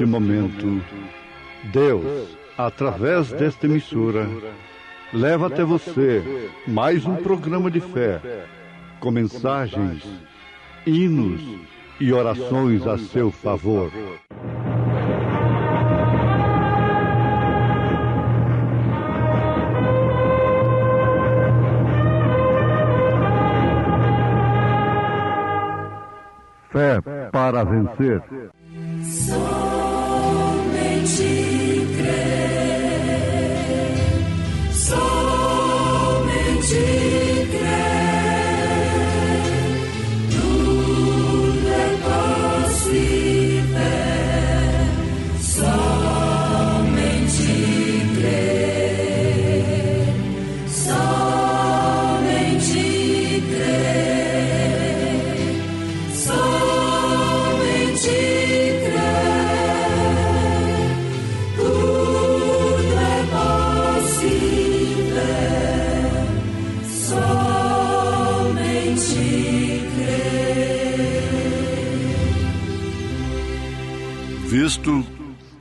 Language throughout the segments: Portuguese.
neste momento, Deus, através desta emissora, leva até você mais um programa de fé, com mensagens, hinos e orações a seu favor. Fé para vencer. Somente crer, somente crer, tudo é possível, somente crer, somente crer, somente crer, tudo é possível, somente crer. Visto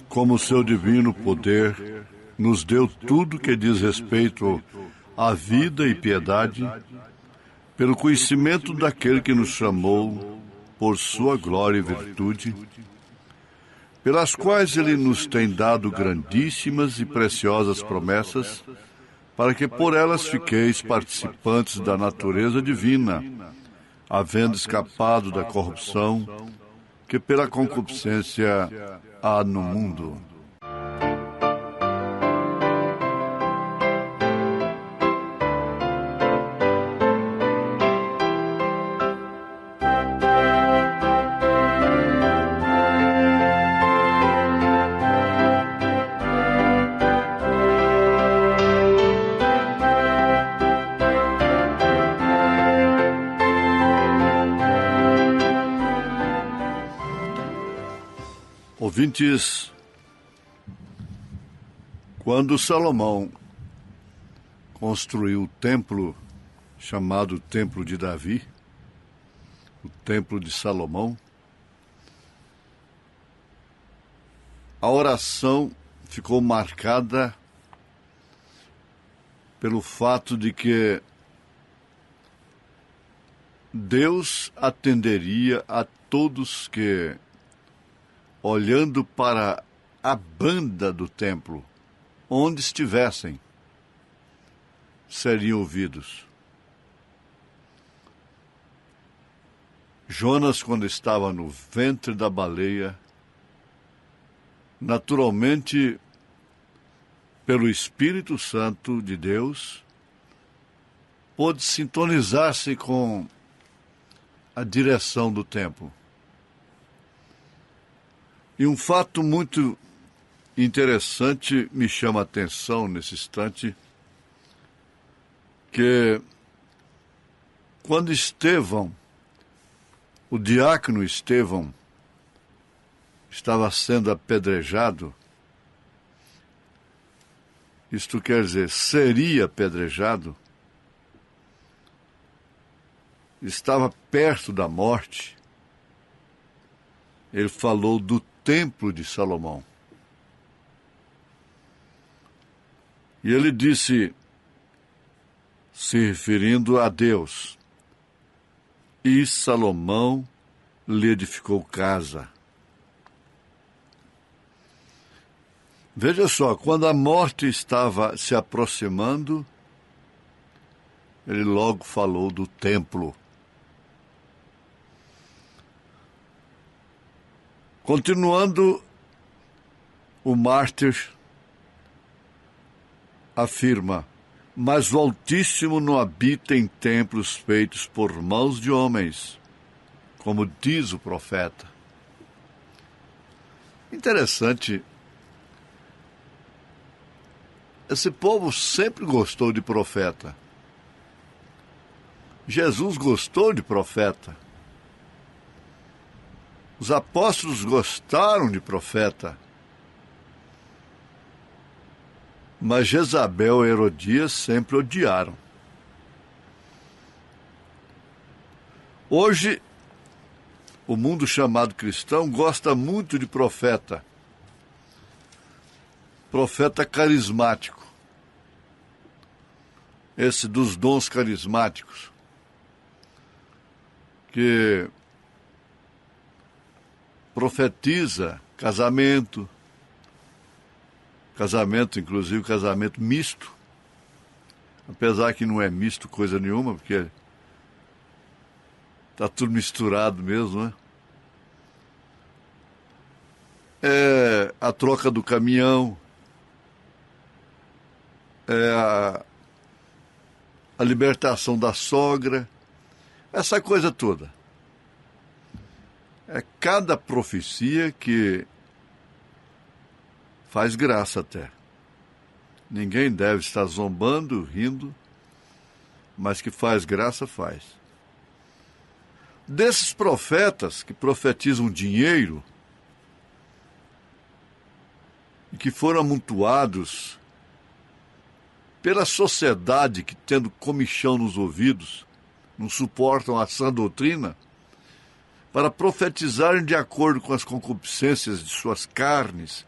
como seu divino poder nos deu tudo que diz respeito à vida e piedade, pelo conhecimento daquele que nos chamou por sua glória e virtude, pelas quais ele nos tem dado grandíssimas e preciosas promessas, para que por elas fiqueis participantes da natureza divina, havendo escapado da corrupção que pela concupiscência há no mundo. Ouvintes, quando Salomão construiu o templo chamado Templo de Davi, o Templo de Salomão, a oração ficou marcada pelo fato de que Deus atenderia a todos que, olhando para a banda do templo, onde estivessem, seriam ouvidos. Jonas, quando estava no ventre da baleia, naturalmente, pelo Espírito Santo de Deus, pôde sintonizar-se com a direção do templo. E um fato muito interessante me chama a atenção nesse instante, que quando Estevão, o diácono Estevão, estava sendo apedrejado, isto quer dizer, seria apedrejado, estava perto da morte, ele falou do Templo de Salomão. E ele disse, se referindo a Deus, e Salomão lhe edificou casa. Veja só, quando a morte estava se aproximando, ele logo falou do templo. Continuando, o mártir afirma, mas o Altíssimo não habita em templos feitos por mãos de homens, como diz o profeta. Interessante. Esse povo sempre gostou de profeta. Jesus gostou de profeta. Os apóstolos gostaram de profeta. Mas Jezabel e Herodias sempre odiaram. Hoje, o mundo chamado cristão gosta muito de profeta. profeta carismático. Esse dos dons carismáticos, que profetiza casamento, inclusive casamento misto, apesar que não é misto coisa nenhuma, porque está tudo misturado mesmo, né? É a troca do caminhão, é a libertação da sogra, essa coisa toda. É cada profecia que faz graça até. Ninguém deve estar zombando, rindo, mas que faz graça, faz. Desses profetas que profetizam dinheiro e que foram amontoados pela sociedade que, tendo comichão nos ouvidos, não suportam a sã doutrina, para profetizarem de acordo com as concupiscências de suas carnes,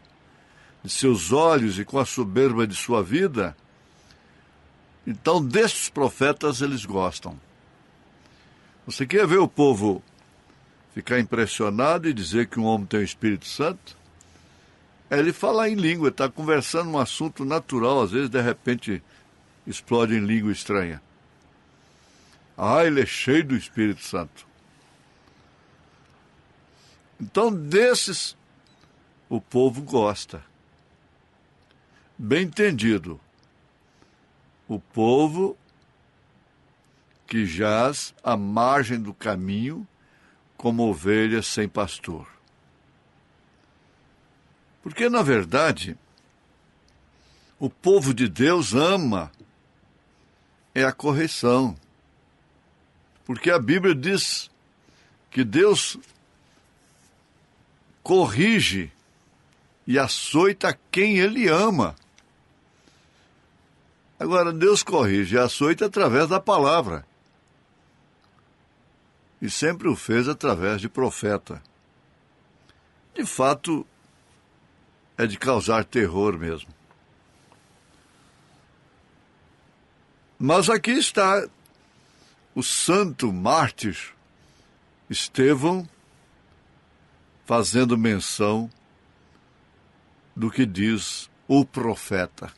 de seus olhos e com a soberba de sua vida, então destes profetas eles gostam. Você quer ver o povo ficar impressionado e dizer que um homem tem o Espírito Santo? É ele falar em língua, está conversando um assunto natural, às vezes de repente explode em língua estranha. Ah, ele é cheio do Espírito Santo. Então, desses, o povo gosta. Bem entendido. O povo que jaz à margem do caminho como ovelhas sem pastor. Porque, na verdade, o povo de Deus ama a correção. Porque a Bíblia diz que Deus corrige e açoita quem Ele ama. Agora, Deus corrige e açoita através da palavra. E sempre o fez através de profeta. De fato, é de causar terror mesmo. Mas aqui está o santo mártir Estevão fazendo menção do que diz o profeta.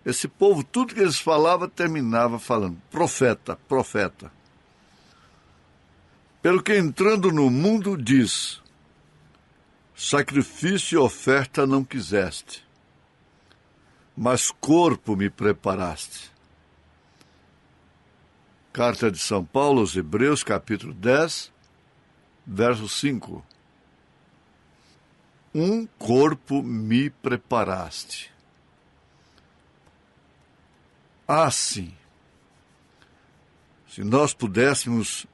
Esse povo, tudo que eles falavam, terminava falando profeta, profeta. Pelo que entrando no mundo diz, sacrifício e oferta não quiseste, mas corpo me preparaste. Carta de São Paulo aos Hebreus, capítulo 10, verso 5. Um corpo me preparaste. Assim, se nós pudéssemos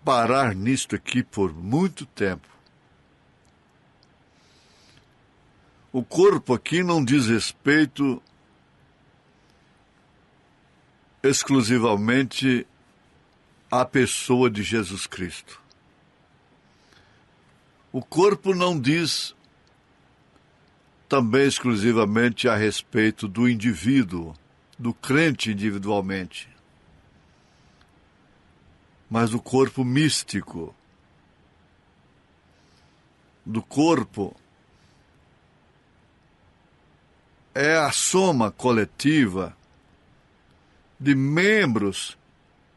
parar nisto aqui por muito tempo. O corpo aqui não diz respeito exclusivamente à pessoa de Jesus Cristo. O corpo não diz também exclusivamente a respeito do indivíduo, do crente individualmente, mas do corpo místico, do corpo. É a soma coletiva de membros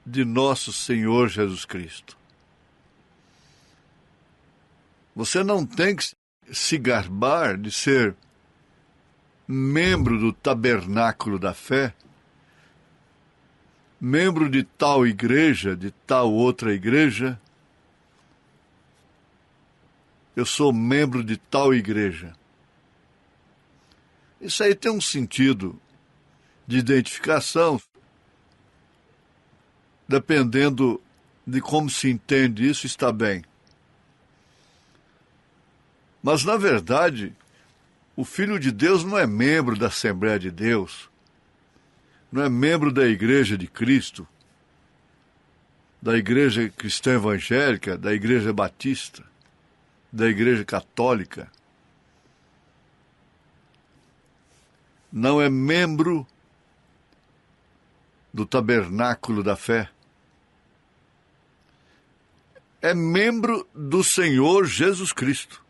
de nosso Senhor Jesus Cristo. Você não tem que se gabar de ser membro do tabernáculo da fé, membro de tal igreja, de tal outra igreja. Eu sou membro de tal igreja. Isso aí tem um sentido de identificação, dependendo de como se entende isso, está bem. Mas, na verdade, o Filho de Deus não é membro da Assembleia de Deus, não é membro da Igreja de Cristo, da Igreja Cristã Evangélica, da Igreja Batista, da Igreja Católica. não é membro do tabernáculo da fé. É membro do Senhor Jesus Cristo.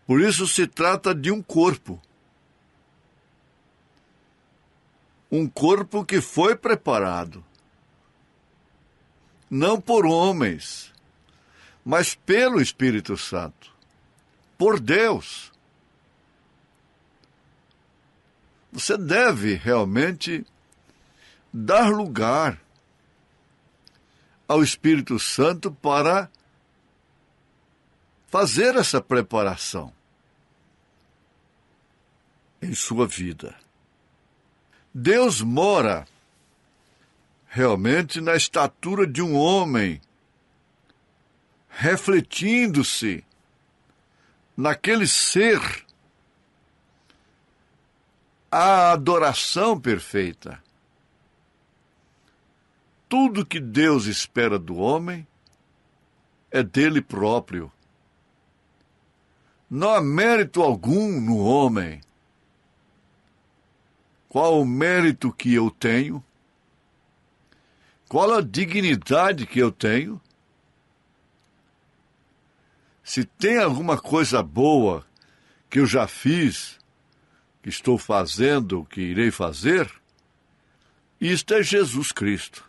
Por isso se trata de um corpo. Um corpo que foi preparado, não por homens, mas pelo Espírito Santo, por Deus. Você deve realmente dar lugar ao Espírito Santo para fazer essa preparação em sua vida. Deus mora realmente na estatura de um homem, refletindo-se naquele ser, a adoração perfeita. Tudo que Deus espera do homem é dele próprio. Não há mérito algum no homem. Qual o mérito que eu tenho? Qual a dignidade que eu tenho? Se tem alguma coisa boa que eu já fiz, que estou fazendo, que irei fazer, isto é Jesus Cristo.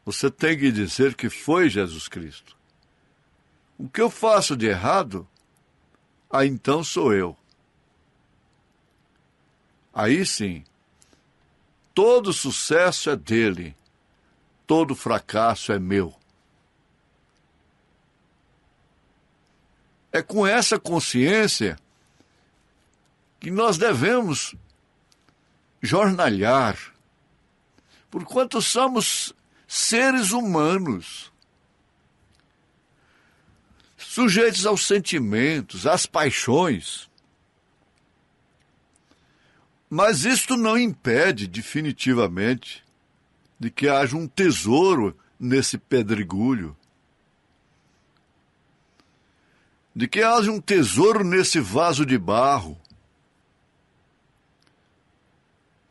Você tem que dizer que foi Jesus Cristo. O que eu faço de errado, então sou eu. Aí sim, todo sucesso é dele, todo fracasso é meu. É com essa consciência que nós devemos jornalhar, porquanto somos seres humanos, sujeitos aos sentimentos, às paixões. Mas isto não impede definitivamente de que haja um tesouro nesse pedregulho, de que haja um tesouro nesse vaso de barro.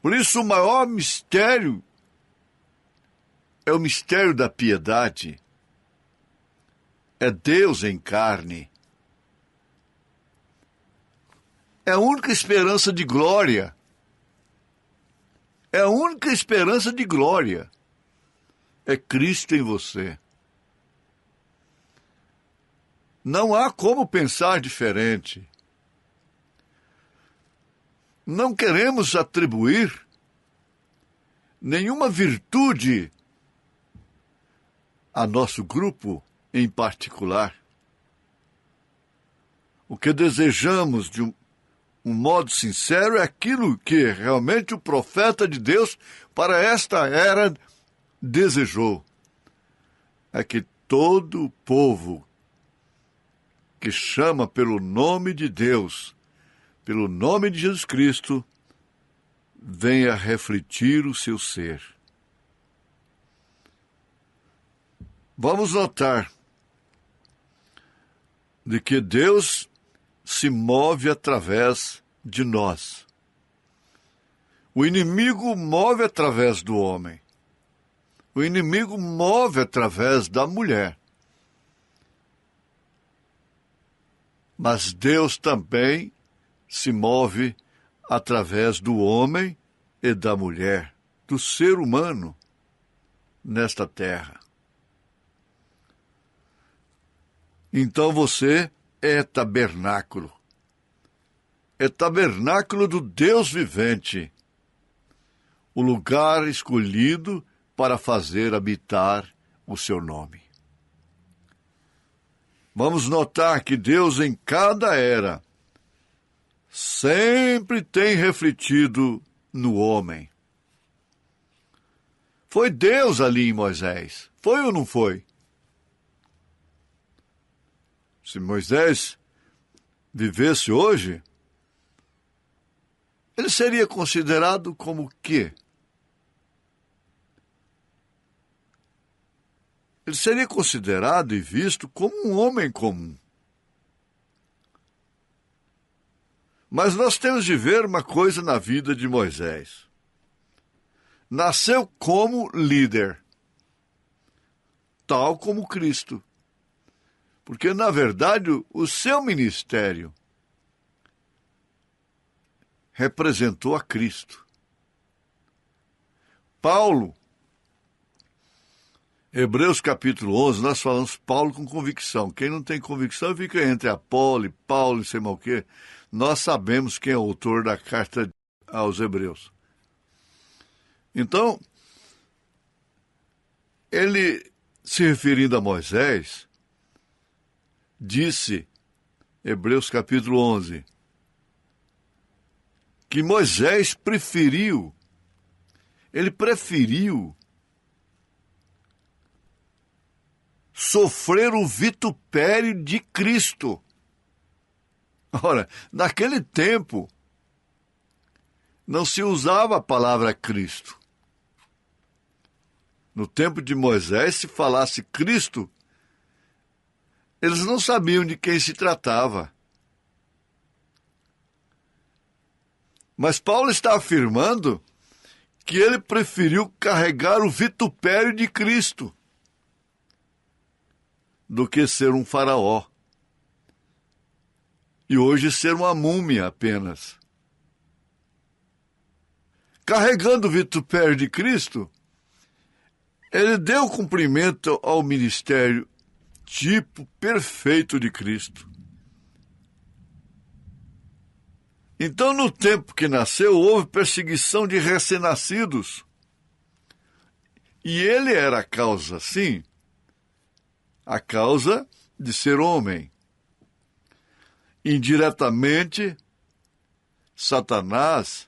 Por isso, o maior mistério é o mistério da piedade. É Deus em carne. É a única esperança de glória. É a única esperança de glória. É Cristo em você. Não há como pensar diferente. Não queremos atribuir nenhuma virtude a nosso grupo em particular. O que desejamos de um modo sincero é aquilo que realmente o profeta de Deus para esta era desejou. É que todo o povo que chama pelo nome de Deus, pelo nome de Jesus Cristo, venha refletir o seu ser. Vamos notar de que Deus se move através de nós. O inimigo move através do homem. O inimigo move através da mulher. Mas Deus também se move através do homem e da mulher, do ser humano nesta terra. Então você é tabernáculo. É tabernáculo do Deus vivente, o lugar escolhido para fazer habitar o seu nome. Vamos notar que Deus em cada era sempre tem refletido no homem. Foi Deus ali em Moisés. Foi ou não foi? Se Moisés vivesse hoje, ele seria considerado como o quê? Ele seria considerado e visto como um homem comum. Mas nós temos de ver uma coisa na vida de Moisés. Nasceu como líder, tal como Cristo. Porque, na verdade, o seu ministério representou a Cristo. Paulo, Hebreus capítulo 11, nós falamos Paulo com convicção. Quem não tem convicção fica entre Apolo e Paulo e sei mal o quê. Nós sabemos quem é o autor da carta aos Hebreus. Então, ele, se referindo a Moisés, disse, Hebreus capítulo 11, que Moisés preferiu sofrer o vitupério de Cristo. Ora, naquele tempo, não se usava a palavra Cristo. No tempo de Moisés, se falasse Cristo, eles não sabiam de quem se tratava. Mas Paulo está afirmando que ele preferiu carregar o vitupério de Cristo do que ser um faraó. E hoje ser uma múmia apenas. Carregando o vitupério de Cristo, ele deu cumprimento ao ministério tipo perfeito de Cristo. Então, no tempo que nasceu, houve perseguição de recém-nascidos. E ele era a causa, sim, a causa de ser homem. Indiretamente, Satanás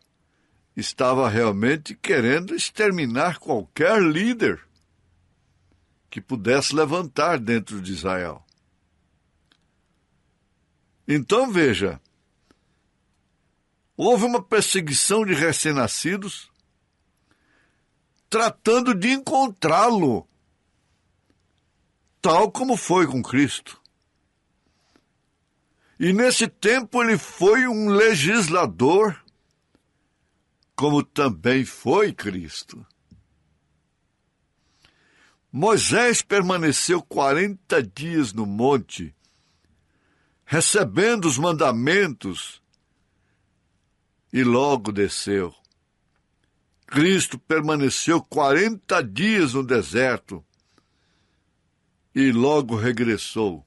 estava realmente querendo exterminar qualquer líder que pudesse levantar dentro de Israel. Então, veja, houve uma perseguição de recém-nascidos, tratando de encontrá-lo, tal como foi com Cristo. E nesse tempo ele foi um legislador, como também foi Cristo. Moisés permaneceu 40 dias no monte, recebendo os mandamentos, e logo desceu. Cristo permaneceu 40 dias no deserto, e logo regressou,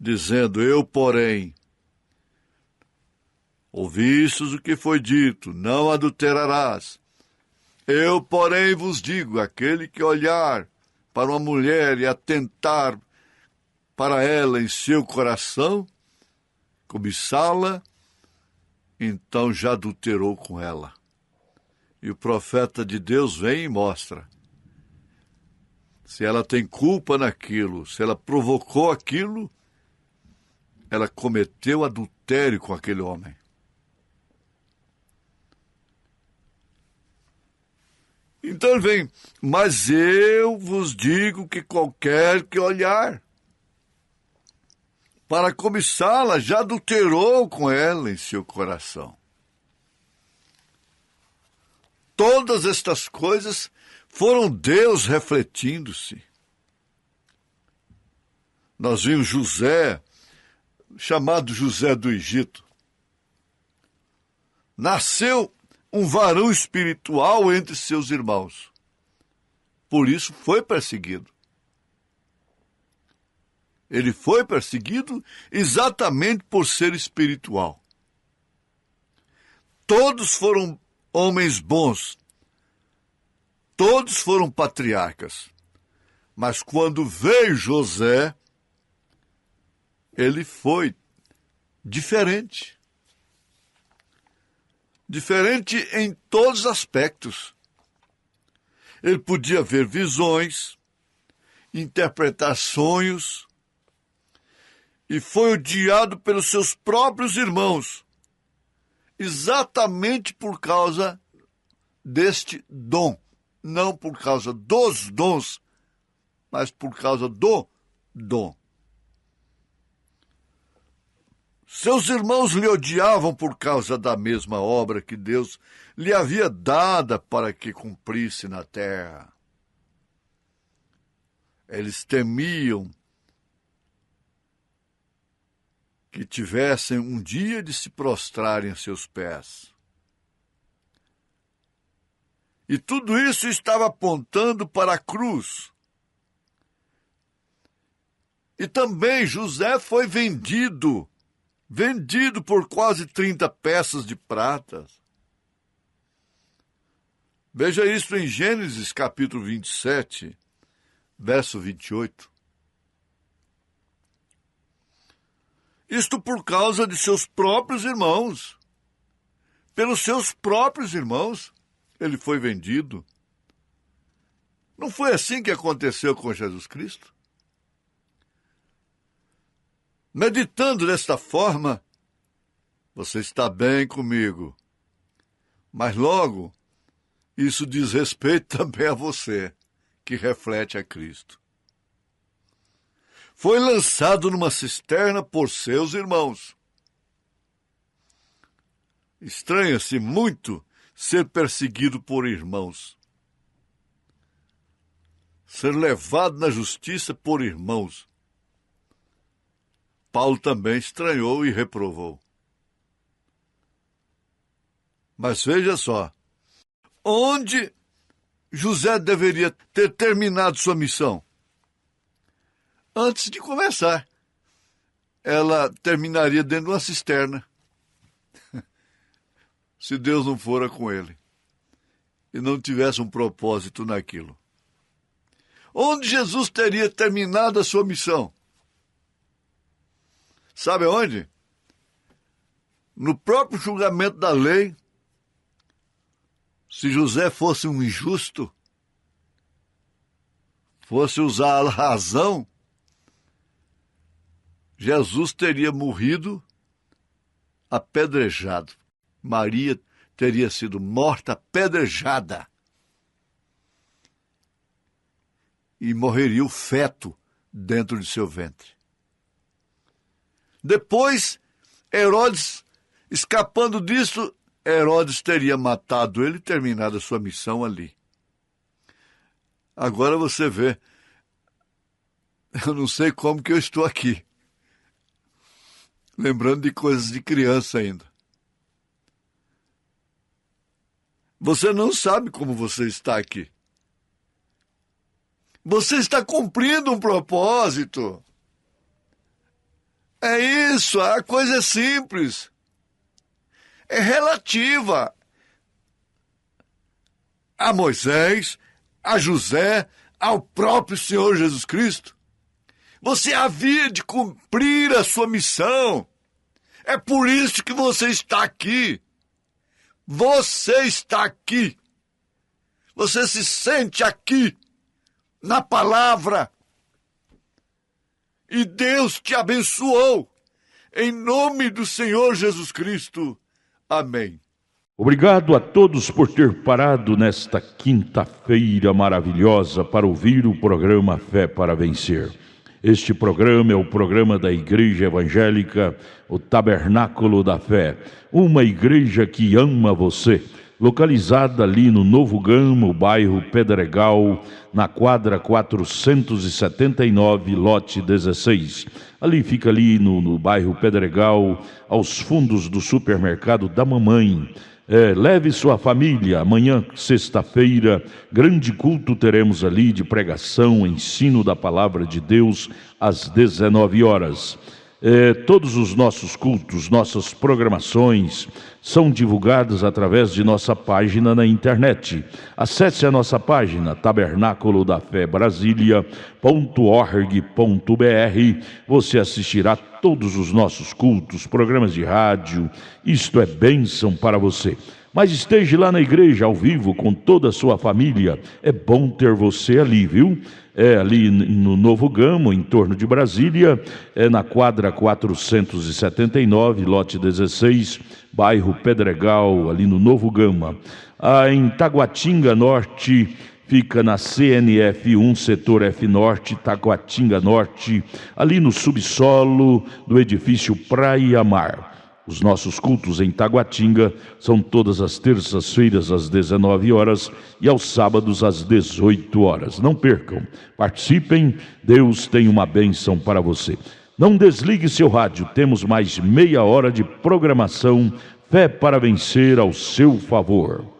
dizendo, eu, porém, ouvistes o que foi dito, não adulterarás. Eu, porém, vos digo, aquele que olhar para uma mulher e atentar para ela em seu coração, cobiçá-la, então já adulterou com ela. E o profeta de Deus vem e mostra. Se ela tem culpa naquilo, se ela provocou aquilo, ela cometeu adultério com aquele homem. Então ele vem, mas eu vos digo que qualquer que olhar para cobiçá-la já adulterou com ela em seu coração. Todas estas coisas foram Deus refletindo-se. Nós vimos José, chamado José do Egito. Nasceu um varão espiritual entre seus irmãos. Por isso foi perseguido. Ele foi perseguido exatamente por ser espiritual. Todos foram homens bons. Todos foram patriarcas. Mas quando veio José, ele foi diferente. Diferente em todos os aspectos. Ele podia ver visões, interpretar sonhos, e foi odiado pelos seus próprios irmãos, exatamente por causa deste dom. Não por causa dos dons, mas por causa do dom. Seus irmãos lhe odiavam por causa da mesma obra que Deus lhe havia dada para que cumprisse na terra. Eles temiam que tivessem um dia de se prostrarem a seus pés. E tudo isso estava apontando para a cruz. E também José foi vendido por quase 30 peças de prata. Veja isso em Gênesis capítulo 27, verso 28. Isto por causa de seus próprios irmãos. Pelos seus próprios irmãos, ele foi vendido. Não foi assim que aconteceu com Jesus Cristo? Meditando desta forma, você está bem comigo. Mas logo, isso diz respeito também a você, que reflete a Cristo. Foi lançado numa cisterna por seus irmãos. Estranha-se muito ser perseguido por irmãos. Ser levado na justiça por irmãos. Paulo também estranhou e reprovou. Mas veja só, onde José deveria ter terminado sua missão? Antes de começar, ela terminaria dentro de uma cisterna, se Deus não fora com ele e não tivesse um propósito naquilo. Onde Jesus teria terminado a sua missão? Sabe onde? No próprio julgamento da lei. Se José fosse um injusto, fosse usar a razão, Jesus teria morrido apedrejado. Maria teria sido morta apedrejada. E morreria o feto dentro de seu ventre. Depois, Herodes, escapando disso, Herodes teria matado ele e terminado a sua missão ali. Agora você vê, eu não sei como que eu estou aqui. Lembrando de coisas de criança ainda. Você não sabe como você está aqui. Você está cumprindo um propósito. É isso, a coisa é simples. É relativa a Moisés, a José, ao próprio Senhor Jesus Cristo. Você havia de cumprir a sua missão. É por isso que você está aqui. Você está aqui. Você se sente aqui, na palavra. E Deus te abençoou. Em nome do Senhor Jesus Cristo. Amém. Obrigado a todos por ter parado nesta quinta-feira maravilhosa para ouvir o programa Fé para Vencer. Este programa é o programa da Igreja Evangélica, o Tabernáculo da Fé, uma igreja que ama você, localizada ali no Novo Gama, bairro Pedregal, na quadra 479, lote 16. Ali fica ali no bairro Pedregal, aos fundos do supermercado da mamãe. Leve sua família, amanhã, sexta-feira, grande culto teremos ali de pregação, ensino da palavra de Deus, às 19 horas. Todos os nossos cultos, nossas programações são divulgadas através de nossa página na internet. Acesse a nossa página tabernaculodafebrasilia.org.br. Você assistirá todos os nossos cultos, programas de rádio. Isto é bênção para você. Mas esteja lá na igreja ao vivo com toda a sua família. É bom ter você ali, viu? Ali no Novo Gama, em torno de Brasília, na quadra 479, lote 16, bairro Pedregal, ali no Novo Gama. Em Taguatinga Norte, Fica na CNF 1, setor F Norte, Taguatinga Norte, ali no subsolo do edifício Praia Mar. Os nossos cultos em Taguatinga são todas as terças-feiras às 19 horas e aos sábados às 18 horas. Não percam, participem, Deus tem uma bênção para você. Não desligue seu rádio, temos mais meia hora de programação, Fé para Vencer ao seu favor.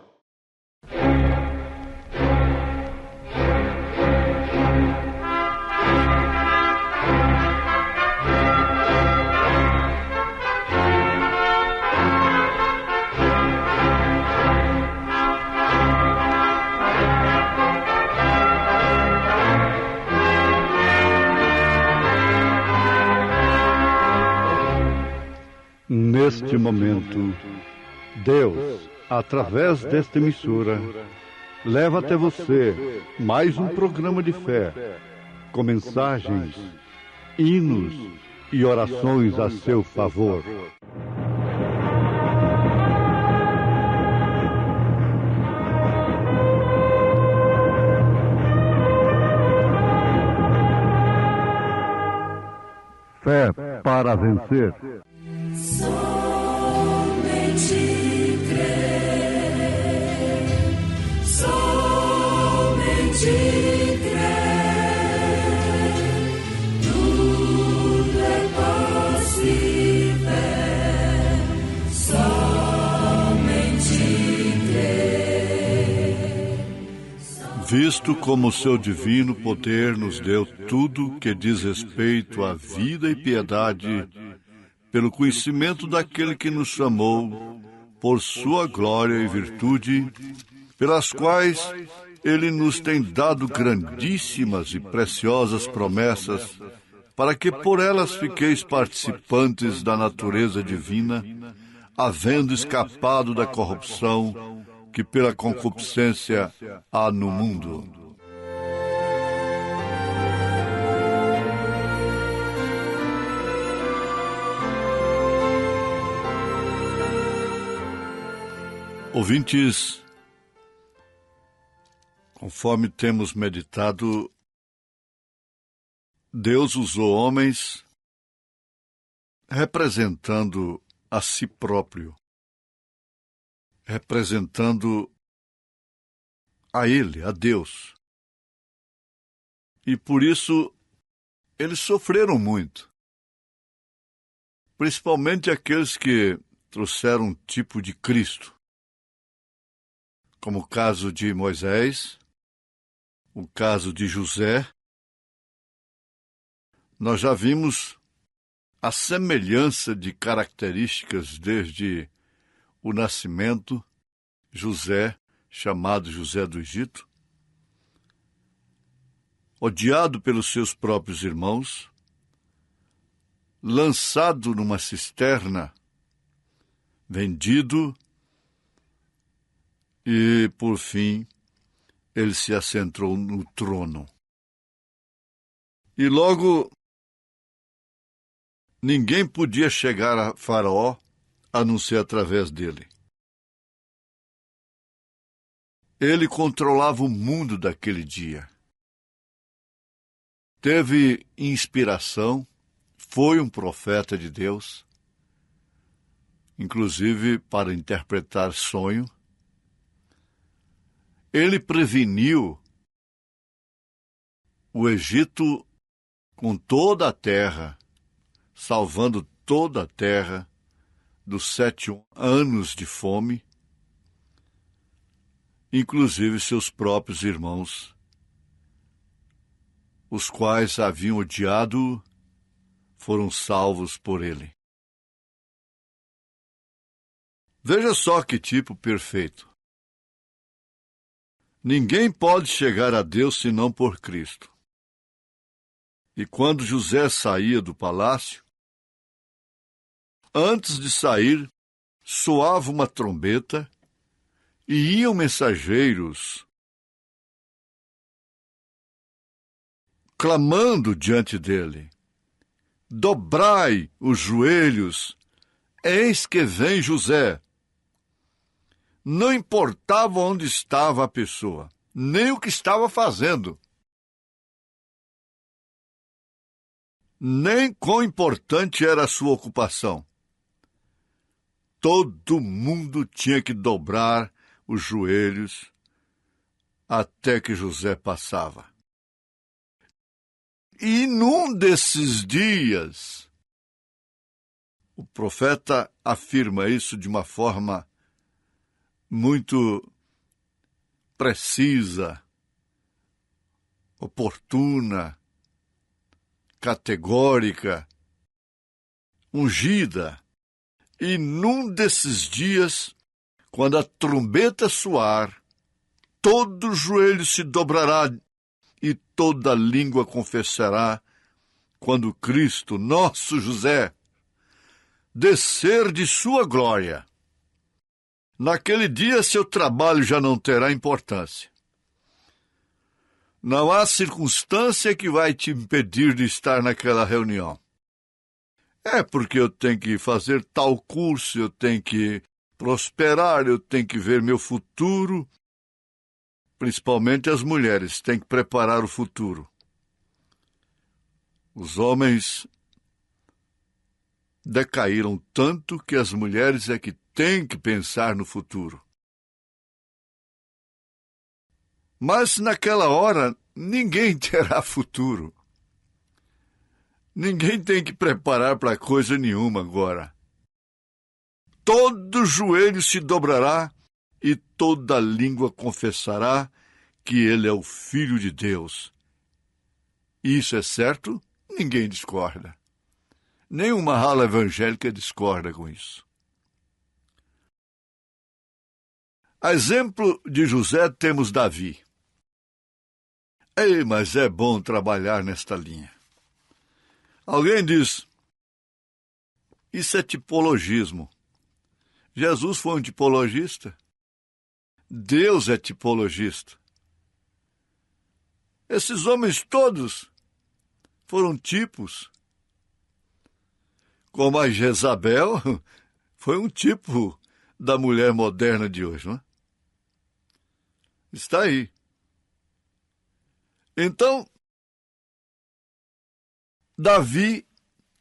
Neste momento, Deus, através desta emissora, leva até você mais um programa de fé, com mensagens, hinos e orações a seu favor. Fé para vencer. Somente crer, somente crer, tudo é possível, somente crer. Visto como o seu divino poder nos deu tudo que diz respeito à vida e piedade, pelo conhecimento daquele que nos chamou, por sua glória e virtude, pelas quais ele nos tem dado grandíssimas e preciosas promessas, para que por elas fiqueis participantes da natureza divina, havendo escapado da corrupção que pela concupiscência há no mundo. Ouvintes, conforme temos meditado, Deus usou homens representando a si próprio, representando a Ele, a Deus. E por isso eles sofreram muito, principalmente aqueles que trouxeram um tipo de Cristo, como o caso de Moisés, o caso de José. Nós já vimos a semelhança de características desde o nascimento, José, chamado José do Egito, odiado pelos seus próprios irmãos, lançado numa cisterna, vendido, e, por fim, ele se assentou no trono. E logo, ninguém podia chegar a Faraó a não ser através dele. Ele controlava o mundo daquele dia. Teve inspiração, foi um profeta de Deus, inclusive para interpretar sonho. Ele preveniu o Egito com toda a terra, salvando toda a terra dos 7 anos de fome, inclusive seus próprios irmãos, os quais haviam odiado, foram salvos por ele. Veja só que tipo perfeito. Ninguém pode chegar a Deus senão por Cristo. E quando José saía do palácio, antes de sair, soava uma trombeta e iam mensageiros clamando diante dele: dobrai os joelhos, eis que vem José. Não importava onde estava a pessoa, nem o que estava fazendo, nem quão importante era a sua ocupação. Todo mundo tinha que dobrar os joelhos até que José passava. E num desses dias, o profeta afirma isso de uma forma muito precisa, oportuna, categórica, ungida. E num desses dias, quando a trombeta soar, todo joelho se dobrará e toda língua confessará, quando Cristo, nosso José, descer de sua glória. Naquele dia seu trabalho já não terá importância. Não há circunstância que vai te impedir de estar naquela reunião. É porque eu tenho que fazer tal curso, eu tenho que prosperar, eu tenho que ver meu futuro. Principalmente as mulheres têm que preparar o futuro. Os homens decaíram tanto que as mulheres é que têm que pensar no futuro. Mas naquela hora, ninguém terá futuro. Ninguém tem que preparar para coisa nenhuma agora. Todo joelho se dobrará e toda língua confessará que ele é o Filho de Deus. Isso é certo? Ninguém discorda. Nenhuma ala evangélica discorda com isso. A exemplo de José, temos Davi. Ei, mas é bom trabalhar nesta linha. Alguém diz, isso é tipologismo. Jesus foi um tipologista? Deus é tipologista. Esses homens todos foram tipos. Como a Jezabel foi um tipo da mulher moderna de hoje, não é? Está aí. Então, Davi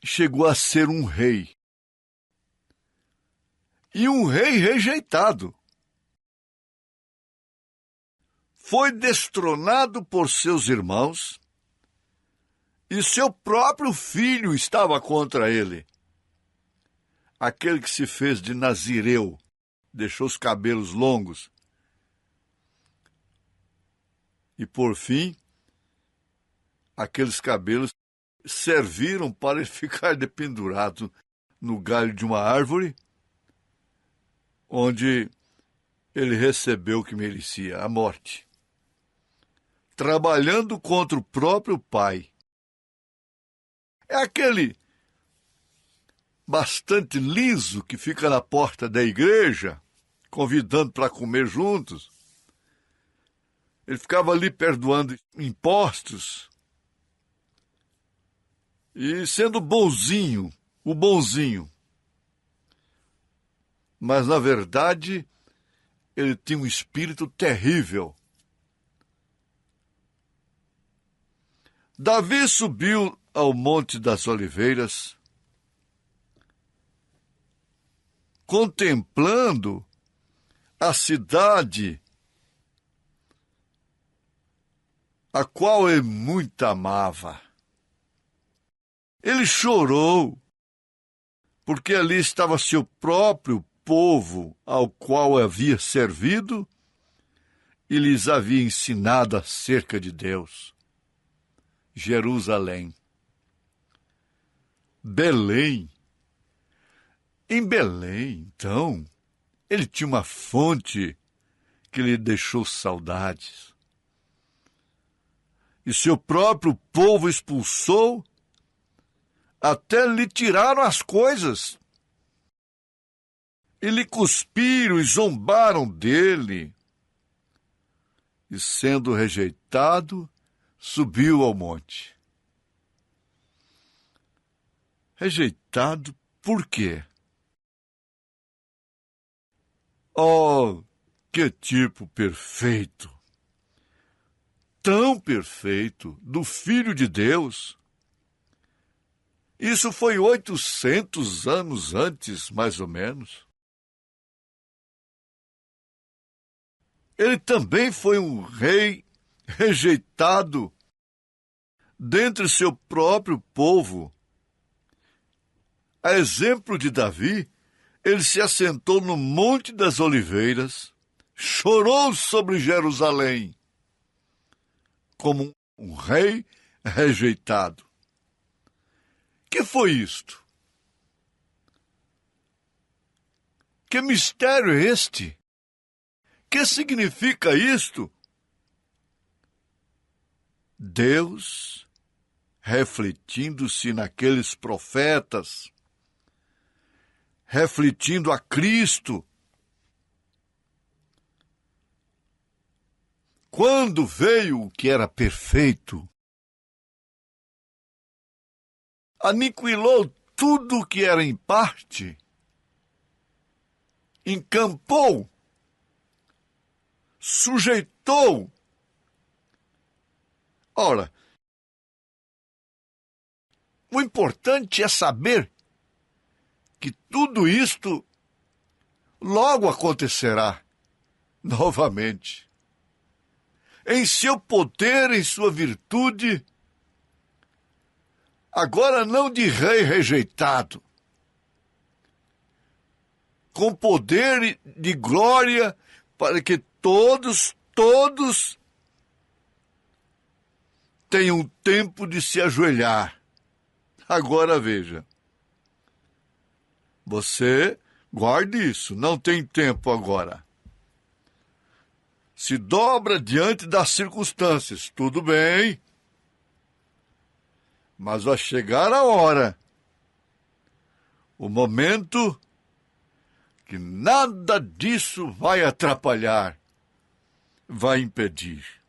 chegou a ser um rei. E um rei rejeitado. Foi destronado por seus irmãos e seu próprio filho estava contra ele. Aquele que se fez de nazireu, deixou os cabelos longos. E por fim, aqueles cabelos serviram para ele ficar dependurado no galho de uma árvore, onde ele recebeu o que merecia, a morte. Trabalhando contra o próprio pai. É aquele bastante liso que fica na porta da igreja, convidando para comer juntos. Ele ficava ali perdoando impostos e sendo bonzinho, o bonzinho. Mas, na verdade, ele tinha um espírito terrível. Davi subiu ao Monte das Oliveiras, contemplando a cidade a qual ele muito amava. Ele chorou, porque ali estava seu próprio povo ao qual havia servido e lhes havia ensinado acerca de Deus. Jerusalém. Belém. Em Belém, então, ele tinha uma fonte que lhe deixou saudades. E seu próprio povo expulsou, até lhe tiraram as coisas. E lhe cuspiram e zombaram dele. E sendo rejeitado, subiu ao monte. Rejeitado por quê? Oh, que tipo perfeito! tão perfeito do Filho de Deus. Isso foi 800 anos antes, mais ou menos. Ele também foi um rei rejeitado dentre seu próprio povo. A exemplo de Davi, ele se assentou no Monte das Oliveiras, chorou sobre Jerusalém, como um rei rejeitado. Que foi isto? Que mistério é este? Que significa isto? Deus refletindo-se naqueles profetas, refletindo a Cristo. Quando veio o que era perfeito, aniquilou tudo o que era em parte, encampou, sujeitou. Ora, o importante é saber que tudo isto logo acontecerá novamente. Em seu poder, em sua virtude, agora não de rei rejeitado, com poder de glória para que todos tenham tempo de se ajoelhar. Agora veja, você guarde isso, não tem tempo agora. Se dobra diante das circunstâncias, tudo bem, mas vai chegar a hora, o momento que nada disso vai atrapalhar, vai impedir.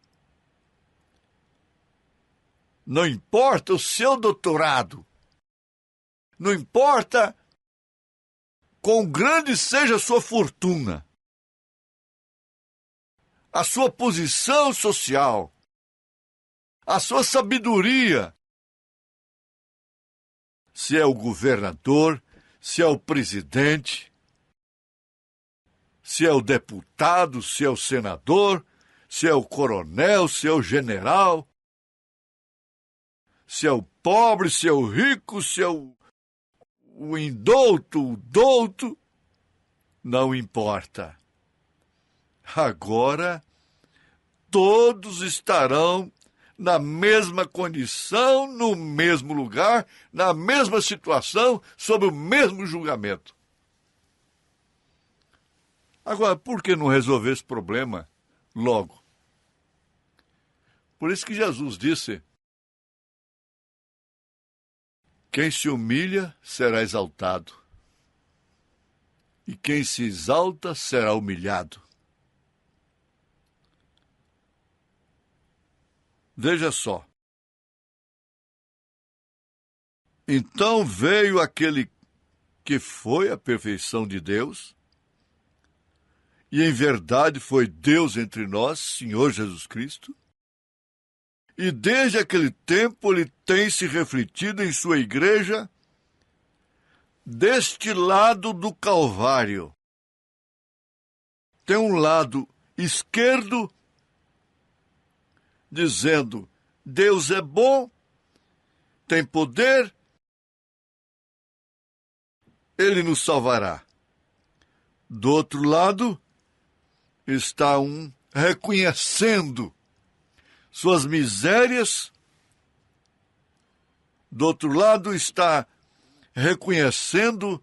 Não importa o seu doutorado, não importa quão grande seja a sua fortuna, a sua posição social, a sua sabedoria, se é o governador, se é o presidente, se é o deputado, se é o senador, se é o coronel, se é o general, se é o pobre, se é o rico, se é o indouto, o douto, não importa. Agora, todos estarão na mesma condição, no mesmo lugar, na mesma situação, sob o mesmo julgamento. Agora, por que não resolver esse problema logo? Por isso que Jesus disse: quem se humilha será exaltado, e quem se exalta será humilhado. Veja só. Então veio aquele que foi a perfeição de Deus, e em verdade foi Deus entre nós, Senhor Jesus Cristo, e desde aquele tempo ele tem se refletido em sua igreja deste lado do Calvário. Tem um lado esquerdo dizendo: Deus é bom, tem poder, ele nos salvará. Do outro lado está um reconhecendo suas misérias. Do outro lado está reconhecendo,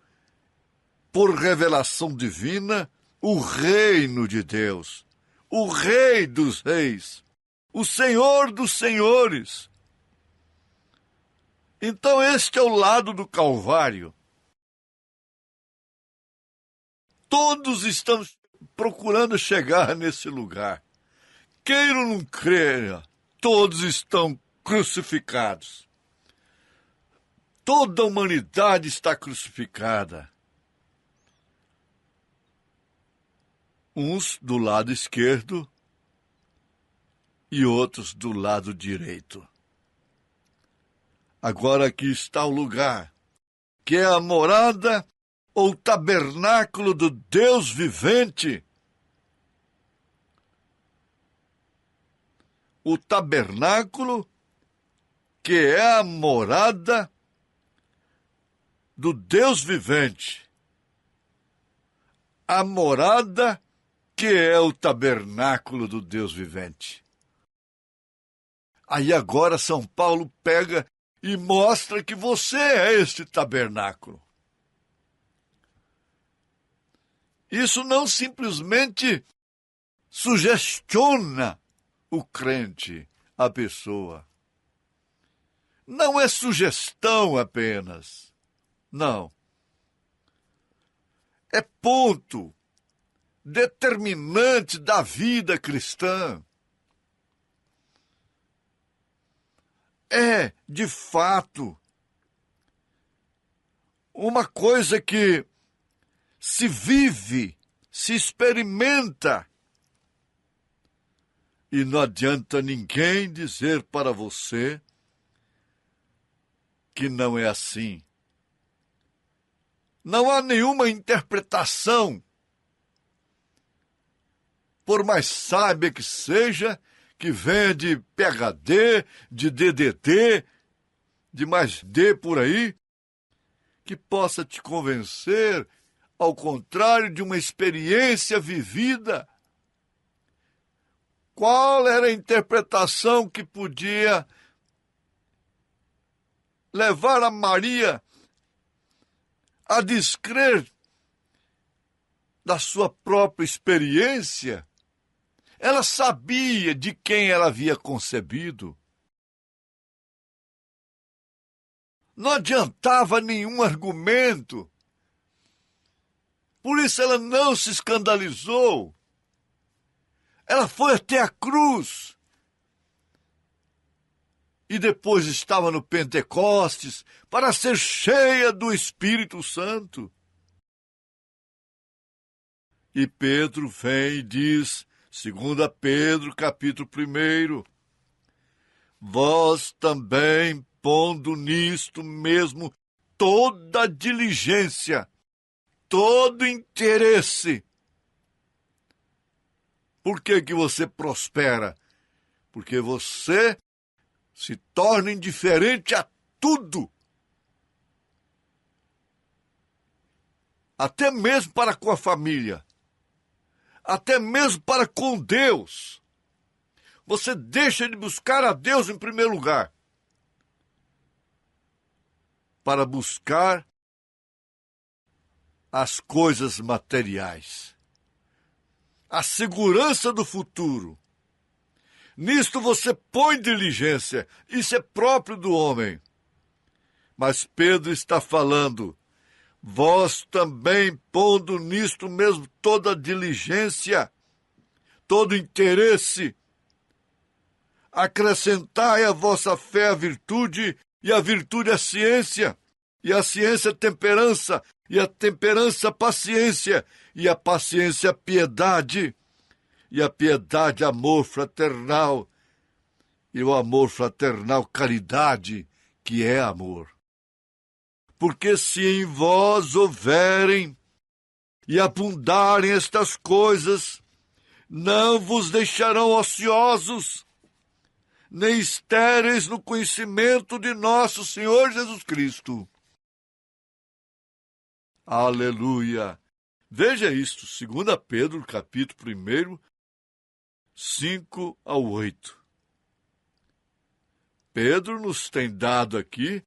por revelação divina, o reino de Deus, o Rei dos Reis, o Senhor dos Senhores. Então este é o lado do Calvário. Todos estão procurando chegar nesse lugar. Queira ou não creia, todos estão crucificados. Toda a humanidade está crucificada. Uns do lado esquerdo e outros do lado direito. Agora aqui está o lugar, que é a morada ou tabernáculo do Deus vivente. O tabernáculo, que é a morada do Deus vivente. A morada que é o tabernáculo do Deus vivente. Aí agora São Paulo pega e mostra que você é este tabernáculo. Isso não simplesmente sugestiona o crente, a pessoa. Não é sugestão apenas. Não. É ponto determinante da vida cristã. É, de fato, uma coisa que se vive, se experimenta. E não adianta ninguém dizer para você que não é assim. Não há nenhuma interpretação, por mais sábia que seja, que venha de PhD, de DDT, de mais D por aí, que possa te convencer, ao contrário de uma experiência vivida. Qual era a interpretação que podia levar a Maria a descrer da sua própria experiência? Ela sabia de quem ela havia concebido. Não adiantava nenhum argumento. Por isso ela não se escandalizou. Ela foi até a cruz. E depois estava no Pentecostes para ser cheia do Espírito Santo. E Pedro vem e diz, 2 Pedro, capítulo 1, vós também, pondo nisto mesmo toda diligência, todo interesse. Por que que você prospera? Porque você se torna indiferente a tudo. Até mesmo para com a família. Até mesmo para com Deus. Você deixa de buscar a Deus em primeiro lugar. Para buscar as coisas materiais. A segurança do futuro. Nisto você põe diligência. Isso é próprio do homem. Mas Pedro está falando, vós também pondo nisto mesmo toda diligência, todo interesse. Acrescentai a vossa fé a virtude, e a virtude a ciência, e a ciência a temperança, e a temperança a paciência, e a paciência a piedade, e a piedade amor fraternal, e o amor fraternal caridade, que é amor. Porque se em vós houverem e abundarem estas coisas, não vos deixarão ociosos, nem estéreis no conhecimento de nosso Senhor Jesus Cristo. Aleluia! Veja isto, 2 Pedro, capítulo 1, 5 ao 8. Pedro nos tem dado aqui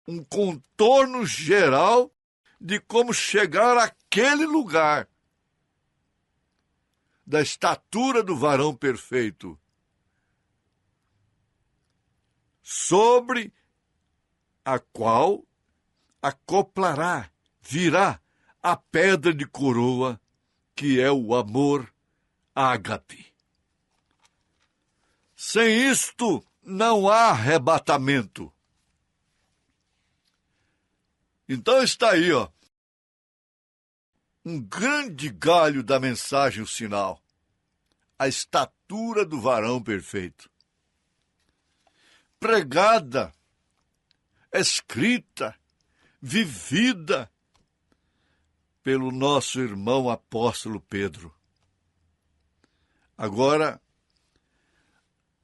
um contorno geral de como chegar àquele lugar da estatura do varão perfeito, sobre a qual acoplará, virá a pedra de coroa, que é o amor ágape. Sem isto, não há arrebatamento. Então está aí, um grande galho da mensagem, o sinal. a estatura do varão perfeito. Pregada, escrita, vivida pelo nosso irmão apóstolo Pedro. Agora,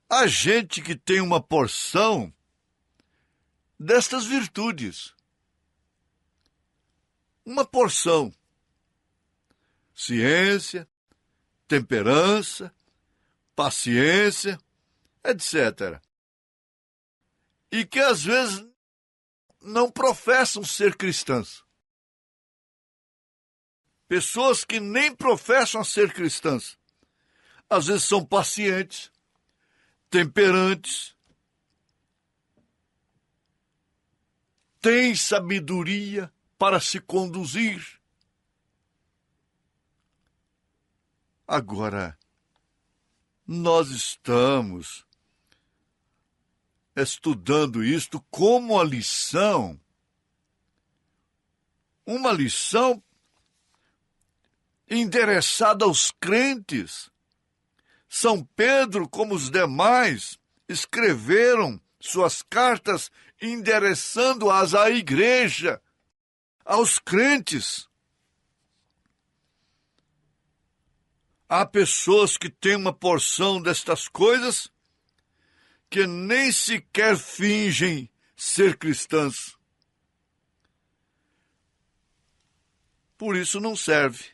a gente que tem uma porção destas virtudes, uma porção, ciência, temperança, paciência, etc. E que às vezes não professam ser cristãs. Pessoas que nem professam ser cristãs, às vezes são pacientes, temperantes, têm sabedoria para se conduzir. Agora, nós estamos estudando isto como a lição, uma lição endereçada aos crentes. São Pedro, como os demais, escreveram suas cartas endereçando-as à igreja, aos crentes. Há pessoas que têm uma porção destas coisas que nem sequer fingem ser cristãs. Por isso não serve.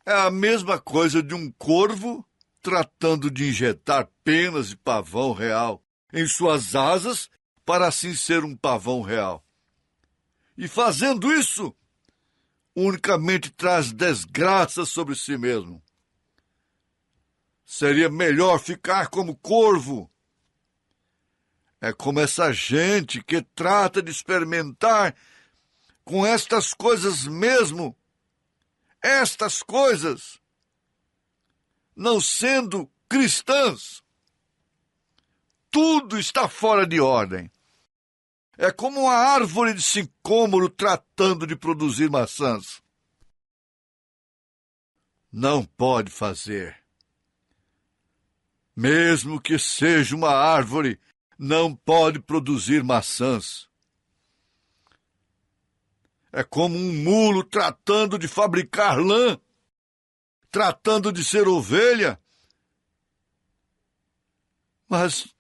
É a mesma coisa de um corvo tratando de injetar penas de pavão real em suas asas para assim ser um pavão real. E fazendo isso, unicamente traz desgraça sobre si mesmo. Seria melhor ficar como corvo. É como essa gente que trata de experimentar com estas coisas mesmo, estas coisas, não sendo cristãs. Tudo está fora de ordem. É como uma árvore de sicômoro tratando de produzir maçãs. Não pode fazer. Mesmo que seja uma árvore, não pode produzir maçãs. É como um mulo tratando de fabricar lã, tratando de ser ovelha. Mas,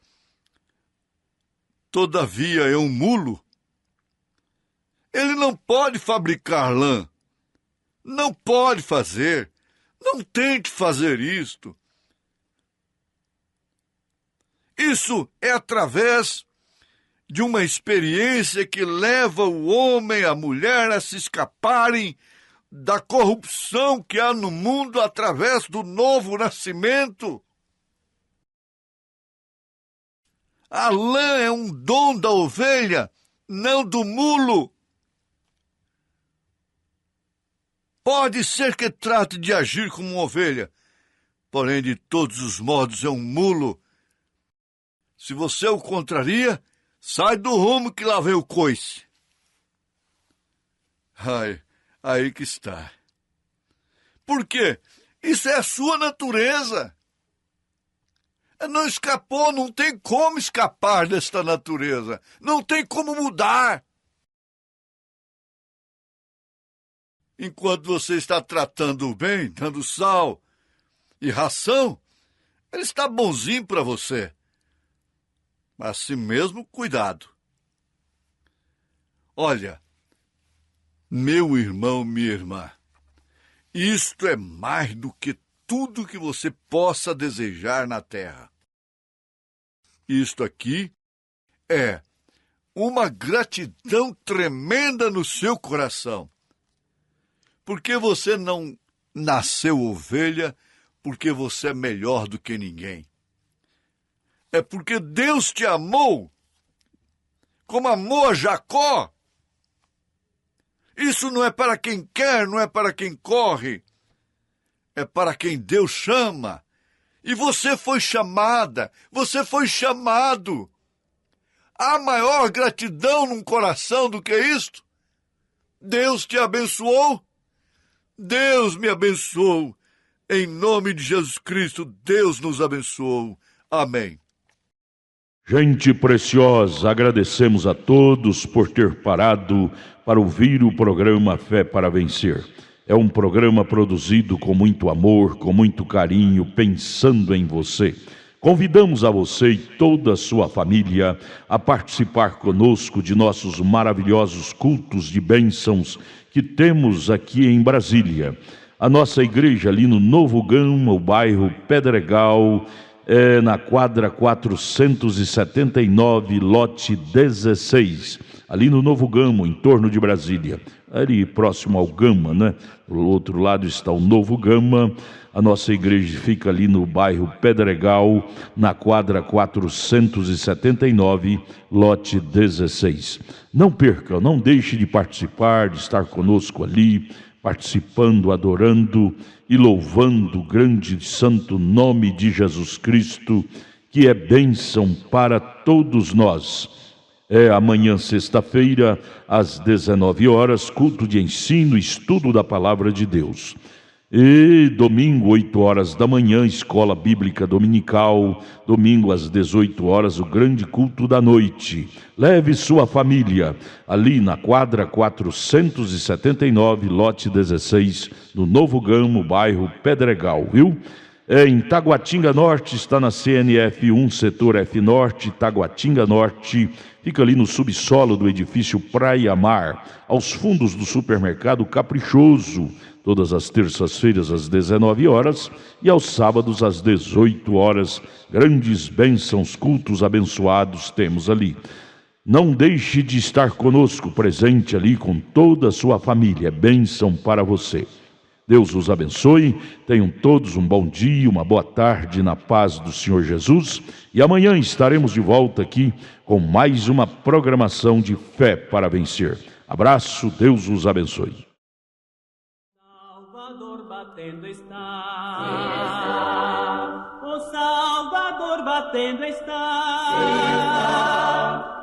todavia, é um mulo. Ele não pode fabricar lã. Não pode fazer. Não tente fazer isto. Isso é através de uma experiência que leva o homem e a mulher a se escaparem da corrupção que há no mundo através do novo nascimento. A lã é um dom da ovelha, não do mulo. Pode ser que trate de agir como uma ovelha, porém de todos os modos é um mulo. Se você o contraria, sai do rumo que lá vem o coice. Ai, aí que está. Por quê? Isso é a sua natureza. Não escapou, não tem como escapar desta natureza. Não tem como mudar. Enquanto você está tratando bem, dando sal e ração, ele está bonzinho para você. Mas assim mesmo, cuidado. Olha, meu irmão, minha irmã, isto é mais do que tudo que você possa desejar na terra. Isto aqui é uma gratidão tremenda no seu coração. Porque você não nasceu ovelha, porque você é melhor do que ninguém. É porque Deus te amou, como amou a Jacó. Isso não é para quem quer, não é para quem corre. É para quem Deus chama. E você foi chamada, você foi chamado. Há maior gratidão num coração do que isto? Deus te abençoou? Deus me abençoou. Em nome de Jesus Cristo, Deus nos abençoou. Amém. Gente preciosa, agradecemos a todos por ter parado para ouvir o programa Fé para Vencer. É um programa produzido com muito amor, com muito carinho, pensando em você. Convidamos a você e toda a sua família a participar conosco de nossos maravilhosos cultos de bênçãos que temos aqui em Brasília. A nossa igreja ali no Novo Gama, o bairro Pedregal, na quadra 479, lote 16, ali no Novo Gama, em torno de Brasília, ali próximo ao Gama, né? Do outro lado está o Novo Gama. A nossa igreja fica ali no bairro Pedregal, na quadra 479, lote 16. Não perca, não deixe de participar, de estar conosco ali, participando, adorando e louvando o grande e santo nome de Jesus Cristo, que é bênção para todos nós. Amanhã, sexta-feira, às 19 horas, culto de ensino e estudo da Palavra de Deus. E domingo, 8 horas da manhã, escola bíblica dominical. Domingo, às 18 horas, o grande culto da noite. Leve sua família ali na quadra 479, lote 16, no Novo Gama, bairro Pedregal, viu? Em Taguatinga Norte, está na CNF 1, setor F Norte, Taguatinga Norte. Fica ali no subsolo do edifício Praia Mar, aos fundos do supermercado Caprichoso. Todas as terças-feiras às 19 horas e aos sábados às 18 horas. Grandes bênçãos, cultos abençoados temos ali. Não deixe de estar conosco, presente ali com toda a sua família. Bênção para você. Deus os abençoe. Tenham todos um bom dia, uma boa tarde na paz do Senhor Jesus. E amanhã estaremos de volta aqui com mais uma programação de Fé para Vencer. Abraço, Deus os abençoe. Batendo está, o Salvador batendo está.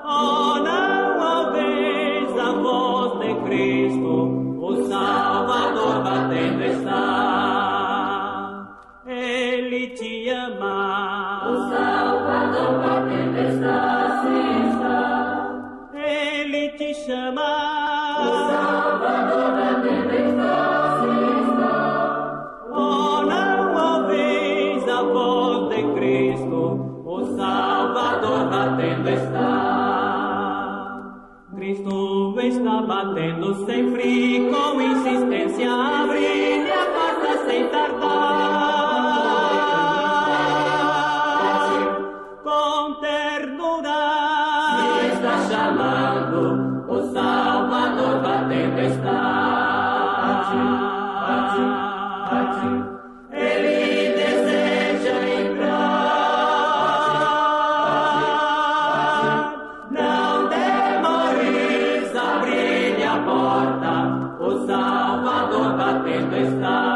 Oh, não ouveis a voz de Cristo, o Salvador batendo está. Ele te ama, o Salvador batendo está, sim está. Ele te chama, o Salvador batendo está. Batendo está, Cristo está batendo sempre com insistência, abre a porta sem tardar, com ternura está chamando, o Salvador batendo está. Ele deseja entrar, não demores, abrir a porta, o Salvador batendo está.